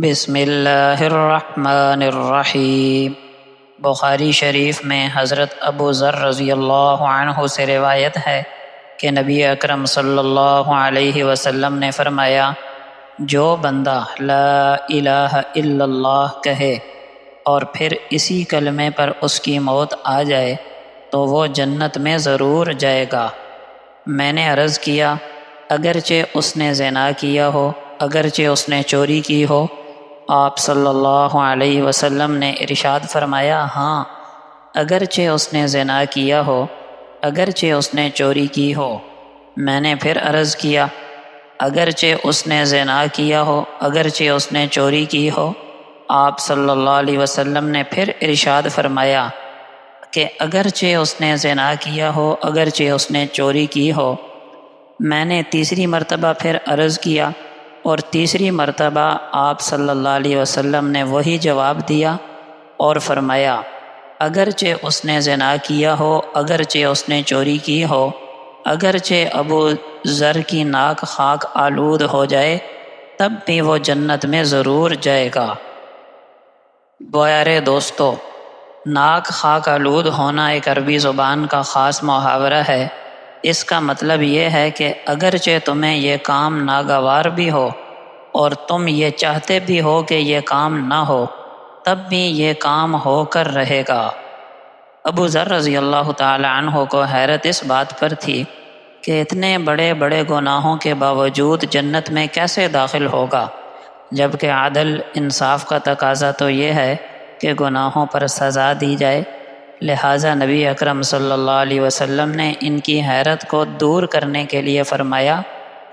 بسم اللہ الرحمن الرحیم۔ بخاری شریف میں حضرت ابو ذر رضی اللہ عنہ سے روایت ہے کہ نبی اکرم صلی اللہ علیہ وسلم نے فرمایا، جو بندہ لا الہ الا اللہ کہے اور پھر اسی کلمے پر اس کی موت آ جائے تو وہ جنت میں ضرور جائے گا۔ میں نے عرض کیا، اگرچہ اس نے زنا کیا ہو، اگرچہ اس نے چوری کی ہو؟ آپ صلی اللہ علیہ وسلم نے ارشاد فرمایا، ہاں، اگرچہ اس نے زنا کیا ہو، اگرچہ اس نے چوری کی ہو۔ میں نے پھر عرض کیا، اگرچہ اس نے زنا کیا ہو، اگرچہ اس نے چوری کی ہو؟ آپ صلی اللہ علیہ وسلم نے پھر ارشاد فرمایا کہ اگرچہ اس نے زنا کیا ہو، اگرچہ اس نے چوری کی ہو۔ میں نے تیسری مرتبہ پھر عرض کیا اور تیسری مرتبہ آپ صلی اللہ علیہ وسلم نے وہی جواب دیا اور فرمایا، اگرچہ اس نے زنا کیا ہو، اگرچہ اس نے چوری کی ہو، اگرچہ ابو ذر کی ناک خاک آلود ہو جائے تب بھی وہ جنت میں ضرور جائے گا۔ پیارے دوستو، ناک خاک آلود ہونا ایک عربی زبان کا خاص محاورہ ہے۔ اس کا مطلب یہ ہے کہ اگرچہ تمہیں یہ کام ناگوار بھی ہو اور تم یہ چاہتے بھی ہو کہ یہ کام نہ ہو، تب بھی یہ کام ہو کر رہے گا۔ ابو ذر رضی اللہ تعالی عنہ کو حیرت اس بات پر تھی کہ اتنے بڑے بڑے گناہوں کے باوجود جنت میں کیسے داخل ہوگا، جبکہ عدل انصاف کا تقاضا تو یہ ہے کہ گناہوں پر سزا دی جائے۔ لہٰذا نبی اکرم صلی اللہ علیہ وسلم نے ان کی حیرت کو دور کرنے کے لیے فرمایا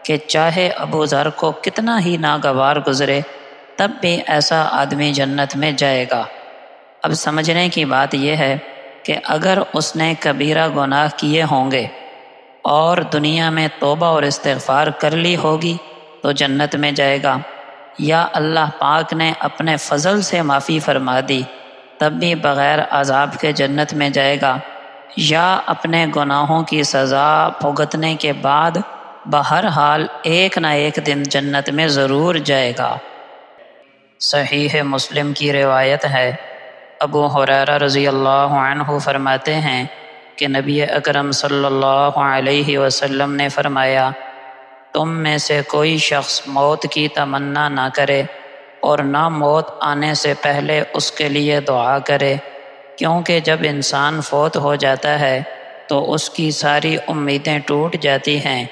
کہ چاہے ابو ذر کو کتنا ہی ناگوار گزرے تب بھی ایسا آدمی جنت میں جائے گا۔ اب سمجھنے کی بات یہ ہے کہ اگر اس نے کبیرہ گناہ کیے ہوں گے اور دنیا میں توبہ اور استغفار کر لی ہوگی تو جنت میں جائے گا، یا اللہ پاک نے اپنے فضل سے معافی فرما دی تب بھی بغیر عذاب کے جنت میں جائے گا، یا اپنے گناہوں کی سزا بھگتنے کے بعد بہرحال ایک نہ ایک دن جنت میں ضرور جائے گا۔ صحیح مسلم کی روایت ہے، ابو ہریرہ رضی اللہ عنہ فرماتے ہیں کہ نبی اکرم صلی اللہ علیہ وسلم نے فرمایا، تم میں سے کوئی شخص موت کی تمنا نہ کرے اور نہ موت آنے سے پہلے اس کے لیے دعا کرے، کیونکہ جب انسان فوت ہو جاتا ہے تو اس کی ساری امیدیں ٹوٹ جاتی ہیں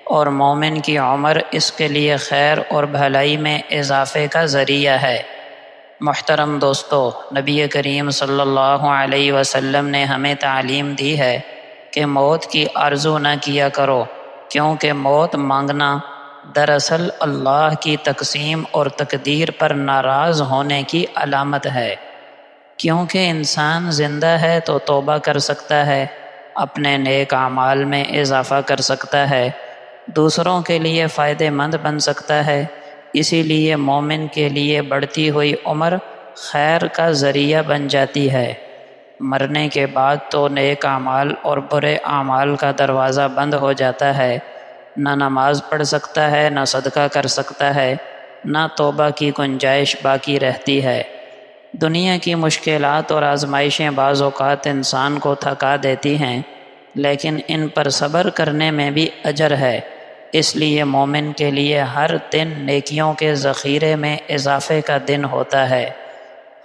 اور مومن کی عمر اس کے لیے خیر اور بھلائی میں اضافے کا ذریعہ ہے۔ محترم دوستو، نبی کریم صلی اللہ علیہ وسلم نے ہمیں تعلیم دی ہے کہ موت کی آرزو نہ کیا کرو، کیونکہ موت مانگنا دراصل اللہ کی تقسیم اور تقدیر پر ناراض ہونے کی علامت ہے۔ کیونکہ انسان زندہ ہے تو توبہ کر سکتا ہے، اپنے نیک اعمال میں اضافہ کر سکتا ہے، دوسروں کے لیے فائدہ مند بن سکتا ہے۔ اسی لیے مومن کے لیے بڑھتی ہوئی عمر خیر کا ذریعہ بن جاتی ہے۔ مرنے کے بعد تو نیک اعمال اور برے اعمال کا دروازہ بند ہو جاتا ہے، نہ نماز پڑھ سکتا ہے، نہ صدقہ کر سکتا ہے، نہ توبہ کی گنجائش باقی رہتی ہے۔ دنیا کی مشکلات اور آزمائشیں بعض اوقات انسان کو تھکا دیتی ہیں، لیکن ان پر صبر کرنے میں بھی اجر ہے۔ اس لیے مومن کے لیے ہر دن نیکیوں کے ذخیرے میں اضافے کا دن ہوتا ہے۔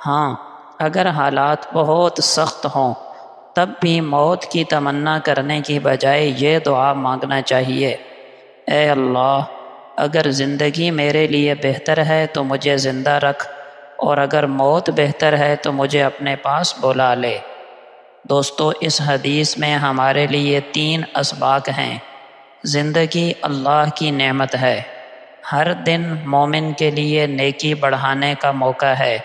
ہاں، اگر حالات بہت سخت ہوں تب بھی موت کی تمنا کرنے کی بجائے یہ دعا مانگنا چاہیے، اے اللہ، اگر زندگی میرے لیے بہتر ہے تو مجھے زندہ رکھ، اور اگر موت بہتر ہے تو مجھے اپنے پاس بلا لے۔ دوستو، اس حدیث میں ہمارے لیے 3 اسباق ہیں۔ زندگی اللہ کی نعمت ہے، ہر دن مومن کے لیے نیکی بڑھانے کا موقع ہے۔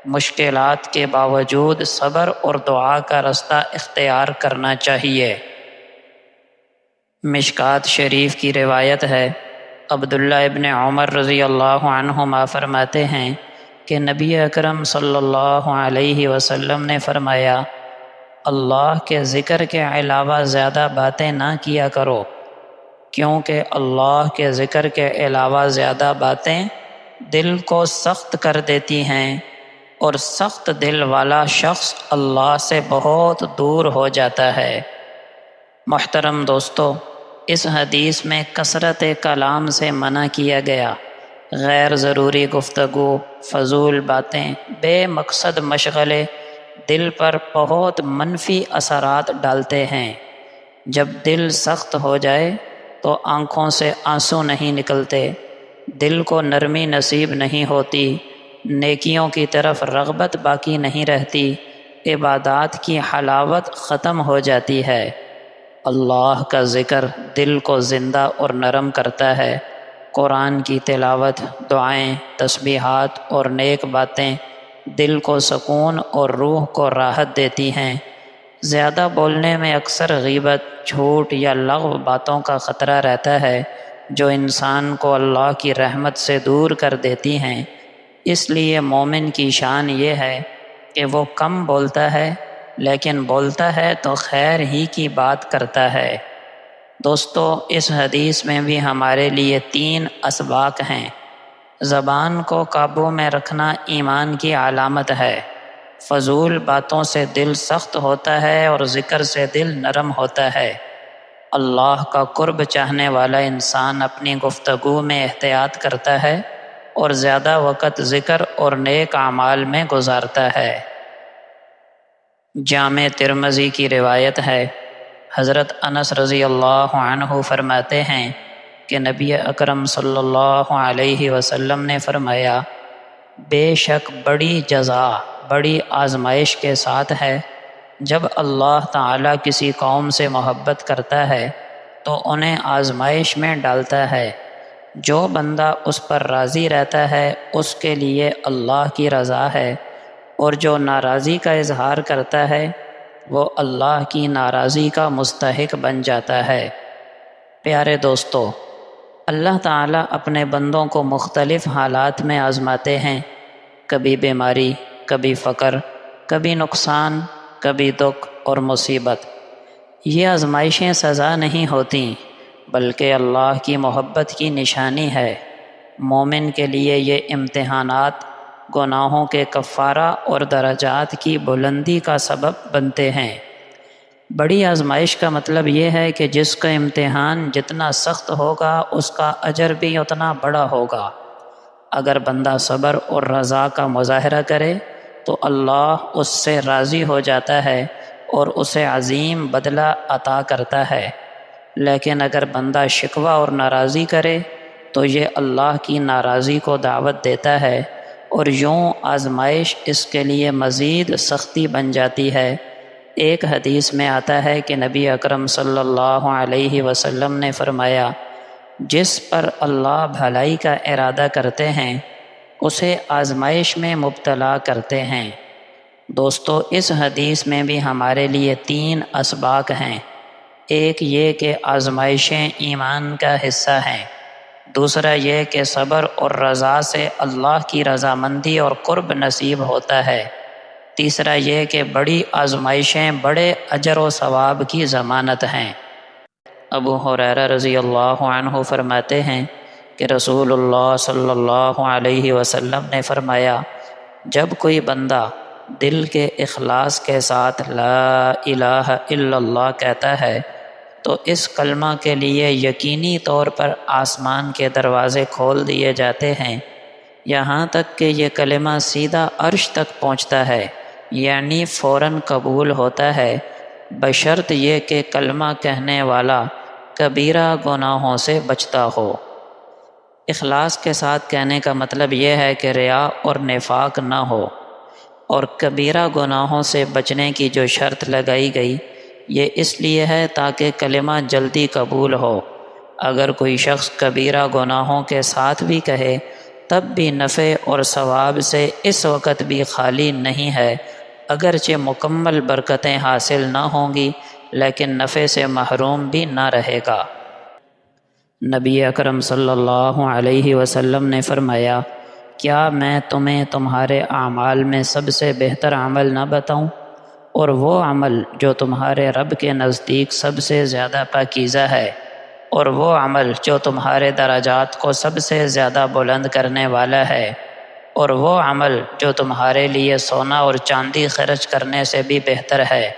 مشکلات کے باوجود صبر اور دعا کا رستہ اختیار کرنا چاہیے۔ مشکوٰۃ شریف کی روایت ہے، عبداللہ ابن عمر رضی اللہ عنہما فرماتے ہیں کہ نبی اکرم صلی اللہ علیہ وسلم نے فرمایا، اللہ کے ذکر کے علاوہ زیادہ باتیں نہ کیا کرو، کیونکہ اللہ کے ذکر کے علاوہ زیادہ باتیں دل کو سخت کر دیتی ہیں، اور سخت دل والا شخص اللہ سے بہت دور ہو جاتا ہے۔ محترم دوستو، اس حدیث میں کثرت کلام سے منع کیا گیا۔ غیر ضروری گفتگو، فضول باتیں، بے مقصد مشغلے دل پر بہت منفی اثرات ڈالتے ہیں۔ جب دل سخت ہو جائے تو آنکھوں سے آنسو نہیں نکلتے، دل کو نرمی نصیب نہیں ہوتی، نیکیوں کی طرف رغبت باقی نہیں رہتی، عبادات کی حلاوت ختم ہو جاتی ہے۔ اللہ کا ذکر دل کو زندہ اور نرم کرتا ہے۔ قرآن کی تلاوت، دعائیں، تسبیحات اور نیک باتیں دل کو سکون اور روح کو راحت دیتی ہیں۔ زیادہ بولنے میں اکثر غیبت، جھوٹ یا لغو باتوں کا خطرہ رہتا ہے، جو انسان کو اللہ کی رحمت سے دور کر دیتی ہیں۔ اس لیے مومن کی شان یہ ہے کہ وہ کم بولتا ہے، لیکن بولتا ہے تو خیر ہی کی بات کرتا ہے۔ دوستو، اس حدیث میں بھی ہمارے لیے 3 اسباق ہیں۔ زبان کو قابو میں رکھنا ایمان کی علامت ہے۔ فضول باتوں سے دل سخت ہوتا ہے اور ذکر سے دل نرم ہوتا ہے۔ اللہ کا قرب چاہنے والا انسان اپنی گفتگو میں احتیاط کرتا ہے اور زیادہ وقت ذکر اور نیک اعمال میں گزارتا ہے۔ جامع ترمذی کی روایت ہے، حضرت انس رضی اللہ عنہ فرماتے ہیں کہ نبی اکرم صلی اللہ علیہ وسلم نے فرمایا، بے شک بڑی جزا بڑی آزمائش کے ساتھ ہے۔ جب اللہ تعالیٰ کسی قوم سے محبت کرتا ہے تو انہیں آزمائش میں ڈالتا ہے۔ جو بندہ اس پر راضی رہتا ہے اس کے لیے اللہ کی رضا ہے، اور جو ناراضی کا اظہار کرتا ہے وہ اللہ کی ناراضی کا مستحق بن جاتا ہے۔ پیارے دوستو، اللہ تعالیٰ اپنے بندوں کو مختلف حالات میں آزماتے ہیں، کبھی بیماری، کبھی فقر، کبھی نقصان، کبھی دکھ اور مصیبت۔ یہ آزمائشیں سزا نہیں ہوتیں بلکہ اللہ کی محبت کی نشانی ہے۔ مومن کے لیے یہ امتحانات گناہوں کے کفارہ اور درجات کی بلندی کا سبب بنتے ہیں۔ بڑی آزمائش کا مطلب یہ ہے کہ جس کا امتحان جتنا سخت ہوگا اس کا اجر بھی اتنا بڑا ہوگا۔ اگر بندہ صبر اور رضا کا مظاہرہ کرے تو اللہ اس سے راضی ہو جاتا ہے اور اسے عظیم بدلہ عطا کرتا ہے، لیکن اگر بندہ شکوہ اور ناراضی کرے تو یہ اللہ کی ناراضی کو دعوت دیتا ہے، اور یوں آزمائش اس کے لیے مزید سختی بن جاتی ہے۔ ایک حدیث میں آتا ہے کہ نبی اکرم صلی اللہ علیہ وسلم نے فرمایا، جس پر اللہ بھلائی کا ارادہ کرتے ہیں اسے آزمائش میں مبتلا کرتے ہیں۔ دوستو، اس حدیث میں بھی ہمارے لیے 3 اسباق ہیں۔ ایک یہ کہ آزمائشیں ایمان کا حصہ ہیں، دوسرا یہ کہ صبر اور رضا سے اللہ کی رضامندی اور قرب نصیب ہوتا ہے، تیسرا یہ کہ بڑی آزمائشیں بڑے اجر و ثواب کی ضمانت ہیں۔ ابو ہریرہ رضی اللہ عنہ فرماتے ہیں کہ رسول اللہ صلی اللہ علیہ وسلم نے فرمایا، جب کوئی بندہ دل کے اخلاص کے ساتھ لا الہ الا اللہ کہتا ہے تو اس کلمہ کے لیے یقینی طور پر آسمان کے دروازے کھول دیے جاتے ہیں، یہاں تک کہ یہ کلمہ سیدھا عرش تک پہنچتا ہے، یعنی فوراً قبول ہوتا ہے، بشرط یہ کہ کلمہ کہنے والا کبیرہ گناہوں سے بچتا ہو۔ اخلاص کے ساتھ کہنے کا مطلب یہ ہے کہ ریا اور نفاق نہ ہو، اور کبیرہ گناہوں سے بچنے کی جو شرط لگائی گئی یہ اس لیے ہے تاکہ کلمہ جلدی قبول ہو۔ اگر کوئی شخص کبیرہ گناہوں کے ساتھ بھی کہے تب بھی نفع اور ثواب سے اس وقت بھی خالی نہیں ہے، اگرچہ مکمل برکتیں حاصل نہ ہوں گی لیکن نفع سے محروم بھی نہ رہے گا۔ نبی اکرم صلی اللہ علیہ وسلم نے فرمایا، کیا میں تمہیں تمہارے اعمال میں سب سے بہتر عمل نہ بتاؤں، اور وہ عمل جو تمہارے رب کے نزدیک سب سے زیادہ پاکیزہ ہے؟ اور وہ عمل جو تمہارے درجات کو سب سے زیادہ بلند کرنے والا ہے، اور وہ عمل جو تمہارے لیے سونا اور چاندی خرچ کرنے سے بھی بہتر ہے،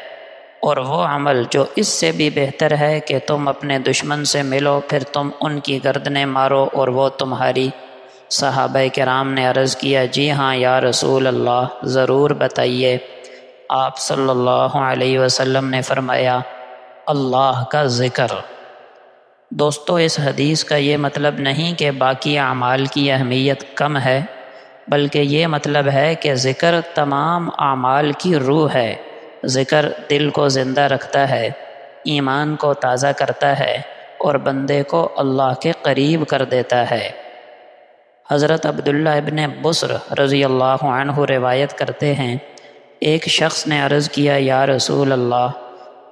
اور وہ عمل جو اس سے بھی بہتر ہے کہ تم اپنے دشمن سے ملو پھر تم ان کی گردنیں مارو اور وہ تمہاری۔ صحابہ کرام نے عرض کیا، جی ہاں یا رسول اللہ، ضرور بتائیے۔ آپ صلی اللہ علیہ وسلم نے فرمایا، اللہ کا ذکر۔ دوستو، اس حدیث کا یہ مطلب نہیں کہ باقی اعمال کی اہمیت کم ہے، بلکہ یہ مطلب ہے کہ ذکر تمام اعمال کی روح ہے۔ ذکر دل کو زندہ رکھتا ہے، ایمان کو تازہ کرتا ہے اور بندے کو اللہ کے قریب کر دیتا ہے۔ حضرت عبداللہ ابن بصر رضی اللہ عنہ روایت کرتے ہیں، ایک شخص نے عرض کیا، یا رسول اللہ،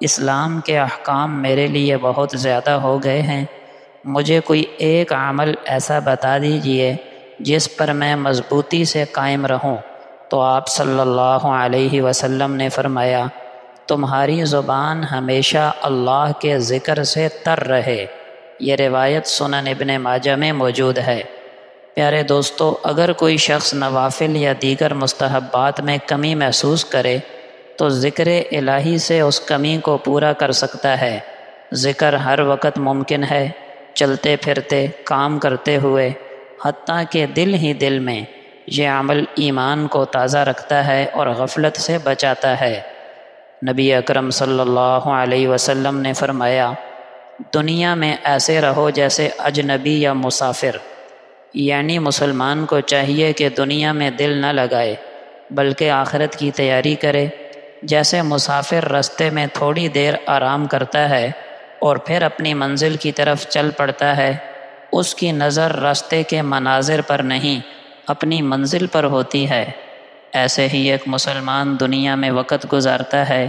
اسلام کے احکام میرے لیے بہت زیادہ ہو گئے ہیں، مجھے کوئی ایک عمل ایسا بتا دیجئے جس پر میں مضبوطی سے قائم رہوں۔ تو آپ صلی اللہ علیہ وسلم نے فرمایا، تمہاری زبان ہمیشہ اللہ کے ذکر سے تر رہے۔ یہ روایت سنن ابن ماجہ میں موجود ہے۔ پیارے دوستو، اگر کوئی شخص نوافل یا دیگر مستحبات میں کمی محسوس کرے تو ذکر الہی سے اس کمی کو پورا کر سکتا ہے۔ ذکر ہر وقت ممکن ہے، چلتے پھرتے، کام کرتے ہوئے، حتیٰ کہ دل ہی دل میں۔ یہ عمل ایمان کو تازہ رکھتا ہے اور غفلت سے بچاتا ہے۔ نبی اکرم صلی اللہ علیہ وسلم نے فرمایا، دنیا میں ایسے رہو جیسے اجنبی یا مسافر، یعنی مسلمان کو چاہیے کہ دنیا میں دل نہ لگائے بلکہ آخرت کی تیاری کرے۔ جیسے مسافر رستے میں تھوڑی دیر آرام کرتا ہے اور پھر اپنی منزل کی طرف چل پڑتا ہے، اس کی نظر راستے کے مناظر پر نہیں، اپنی منزل پر ہوتی ہے، ایسے ہی ایک مسلمان دنیا میں وقت گزارتا ہے،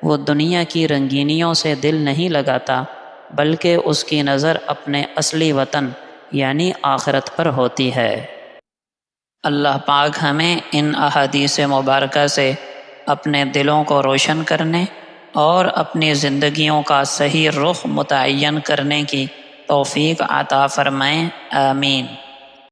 وہ دنیا کی رنگینیوں سے دل نہیں لگاتا بلکہ اس کی نظر اپنے اصلی وطن یعنی آخرت پر ہوتی ہے۔ اللہ پاک ہمیں ان احادیث مبارکہ سے اپنے دلوں کو روشن کرنے اور اپنی زندگیوں کا صحیح رخ متعین کرنے کی توفیق عطا فرمائیں، آمین۔